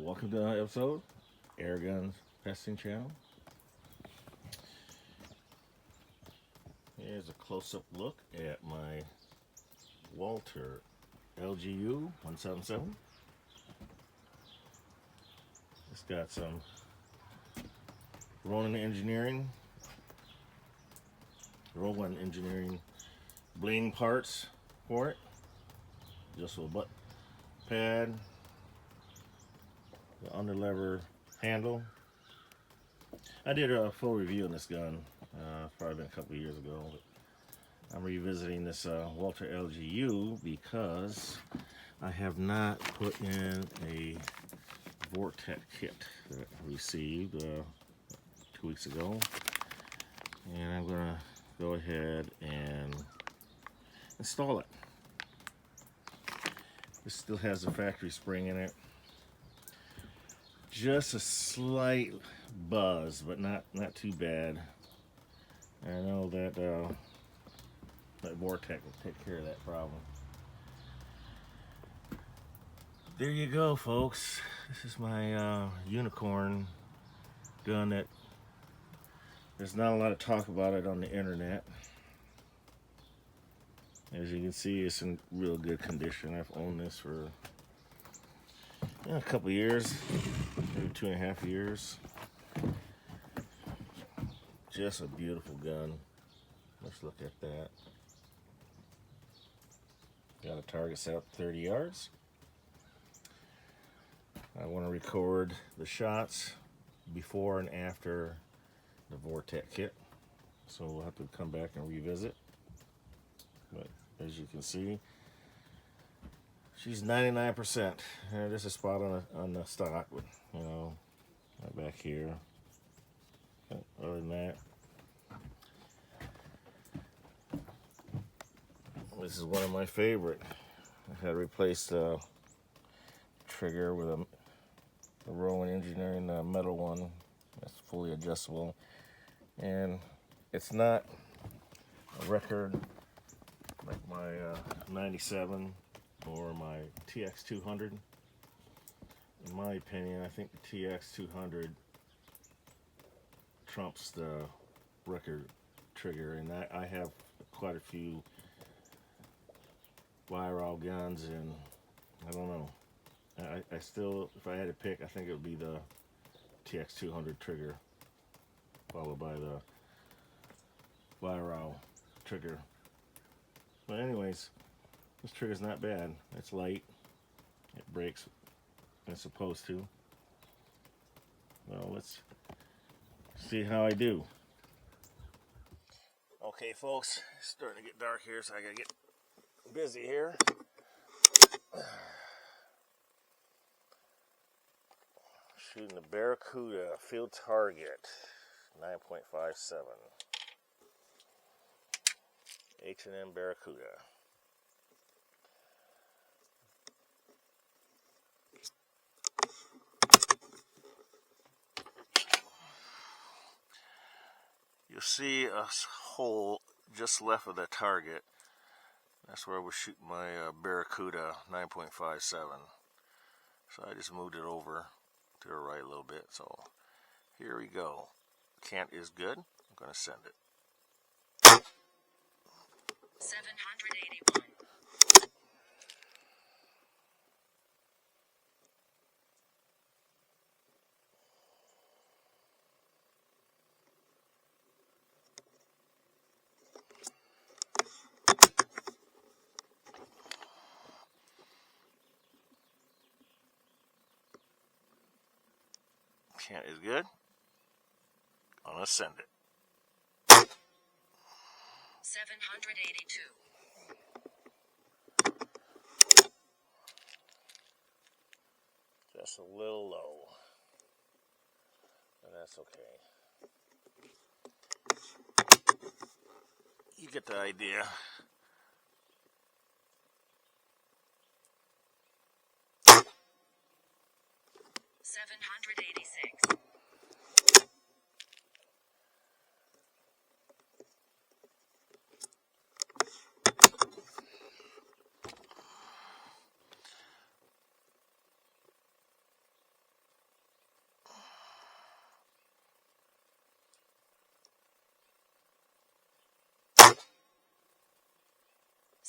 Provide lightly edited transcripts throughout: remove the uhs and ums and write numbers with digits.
Welcome to another episode, Air Guns Testing Channel. Here's a close-up look at my Walther LGU 177. It's got some Roland Engineering bling parts for it. Just a butt pad, the underlever handle. I did a full review on this gun, probably been a couple of years ago, but I'm revisiting this Walther LGU because I have not put in a Vortex kit that I received 2 weeks ago, and I'm gonna go ahead and install it. This still has the factory spring in it. Just a slight buzz, but not too bad. I know that that Vortex will take care of that problem. There you go, folks. This is my unicorn gun that there's not a lot of talk about it on the internet. As you can see, it's in real good condition. I've owned this for a couple of years, maybe 2.5 years. Just a beautiful gun. Let's look at that. Got a target set up 30 yards. I want to record the shots before and after the Vortex kit, so we'll have to come back and revisit. But as you can see, she's 99%. There's a spot on the stock, but, you know, right back here. Other than that, this is one of my favorite. I had to replace the trigger with a Roland Engineering metal one that's fully adjustable, and it's not a record like my 97 or my TX200. In my opinion, I think the TX200 trumps the record trigger, and I have quite a few viral guns, and I don't know. I still, if I had to pick, I think it would be the TX200 trigger, followed by the viral trigger. But anyways, this trigger's not bad. It's light. It breaks when it's supposed to. Well, let's see how I do. Okay, folks, it's starting to get dark here, so I gotta get busy here. Shooting the Barracuda field target 9.57 H&M Barracuda. You'll see a hole just left of the target. That's where we're shooting my Barracuda 9.57. So I just moved it over to the right a little bit. So here we go. Cant is good. I'm going to send it. 781. Cant is good. I'm going to send it. 782. Just a little low, but that's okay. You get the idea. $786.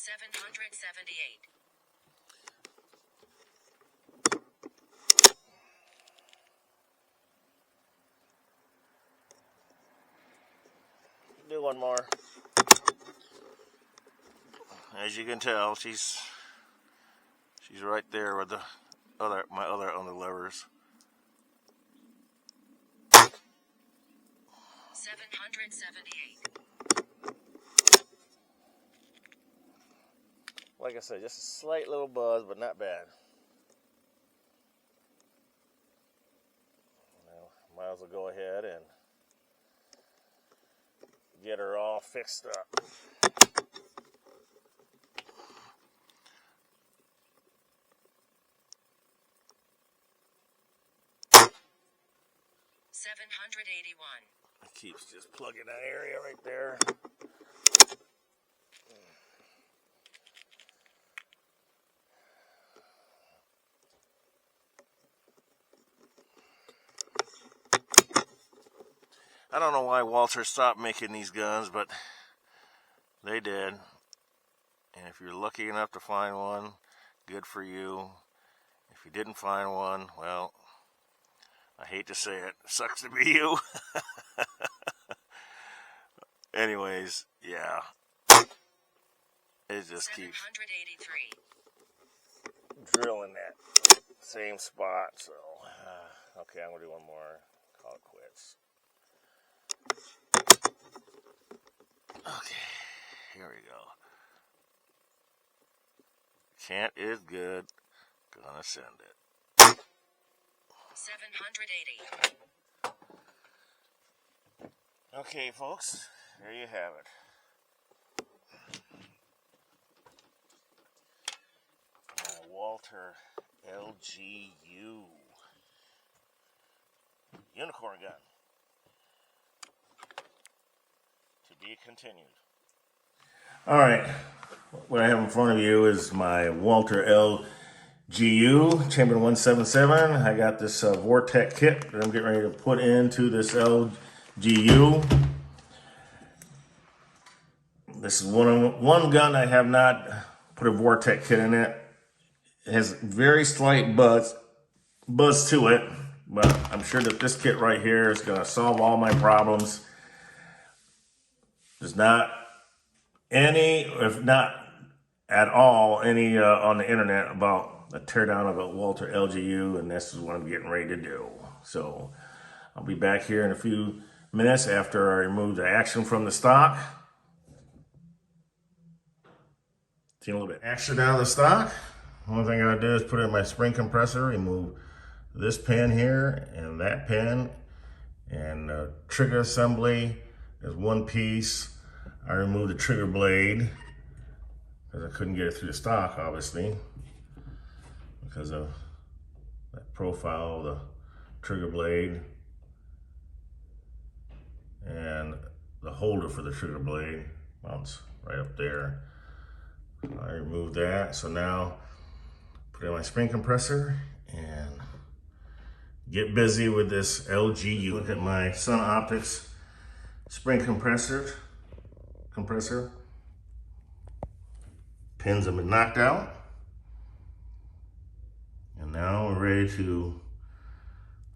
778. Do one more. As you can tell, she's right there with my other on the levers. 778. Like I said, just a slight little buzz, but not bad. Well, might as well go ahead and get her all fixed up. It keeps just plugging that area right there. I don't know why Walther stopped making these guns, but they did. And if you're lucky enough to find one, good for you. If you didn't find one, well, I hate to say it, sucks to be you. Anyways, yeah. It just keeps 783. drilling that same spot. So, okay, I'm going to do one more. Call it quits. Okay, here we go. Can't is good. Gonna send it. 780. Okay, folks, there you have it. Walther LGU unicorn gun. To be continued. All right, what I have in front of you is my Walther LGU Chamber 177. I got this Vortex kit that I'm getting ready to put into this LGU. This is one gun I have not put a Vortex kit in it. It has very slight buzz to it, but I'm sure that this kit right here is going to solve all my problems. There's not any, if not at all, any on the internet about the teardown of a Walther LGU, and this is what I'm getting ready to do. So I'll be back here in a few minutes after I remove the action from the stock. See a little bit action out of the stock. One thing I gotta do is put in my spring compressor, remove this pin here and that pin, and trigger assembly is one piece. I removed the trigger blade because I couldn't get it through the stock, obviously, because of that profile of the trigger blade and the holder for the trigger blade mounts right up there. I removed that, so now put in my spring compressor and get busy with this LGU. Look at my Sun Optics spring compressor. Pins have been knocked out. And now we're ready to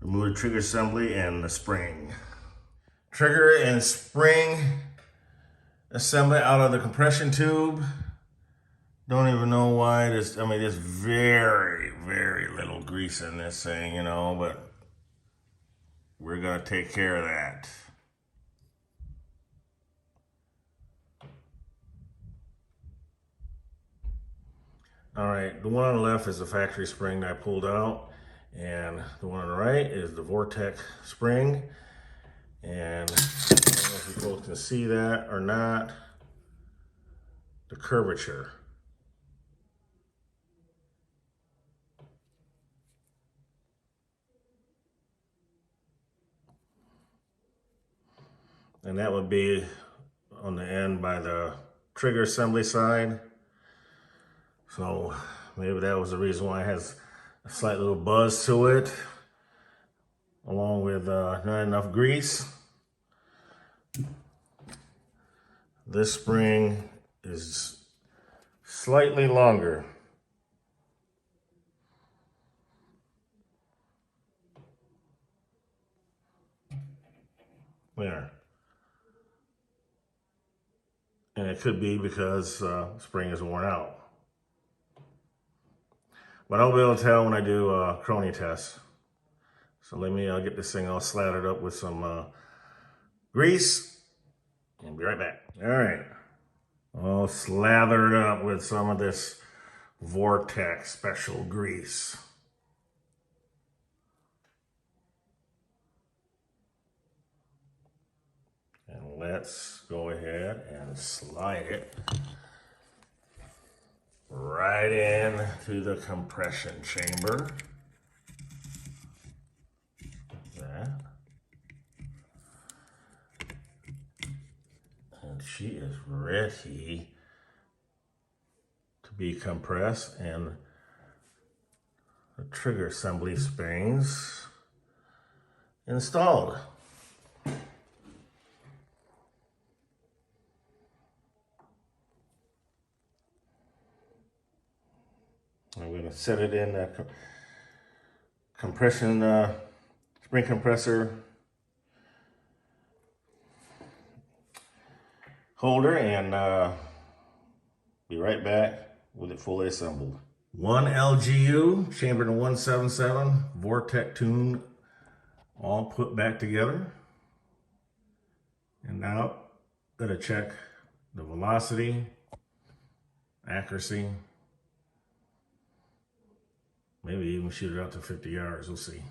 remove the trigger assembly and the spring. Trigger and spring assembly out of the compression tube. Don't even know why there's very, very little grease in this thing, you know, but we're gonna take care of that. All right, the one on the left is the factory spring that I pulled out, and the one on the right is the Vortex spring. And I don't know if you folks can see that or not, the curvature. And that would be on the end by the trigger assembly side. So maybe that was the reason why it has a slight little buzz to it, along with not enough grease. This spring is slightly longer. There. And it could be because spring is worn out. But I'll be able to tell when I do crony tests. So let me get this thing all slathered up with some grease and be right back. All right. All slathered up with some of this Vortex special grease. And let's go ahead and slide it right in to the compression chamber. That. And she is ready to be compressed, and the trigger assembly springs installed. I'm going to set it in a compression spring compressor holder and be right back with it fully assembled. One LGU, chambered in 177, Vortex tune, all put back together. And now, going to check the velocity, accuracy, maybe even shoot it out to 50 yards, we'll see.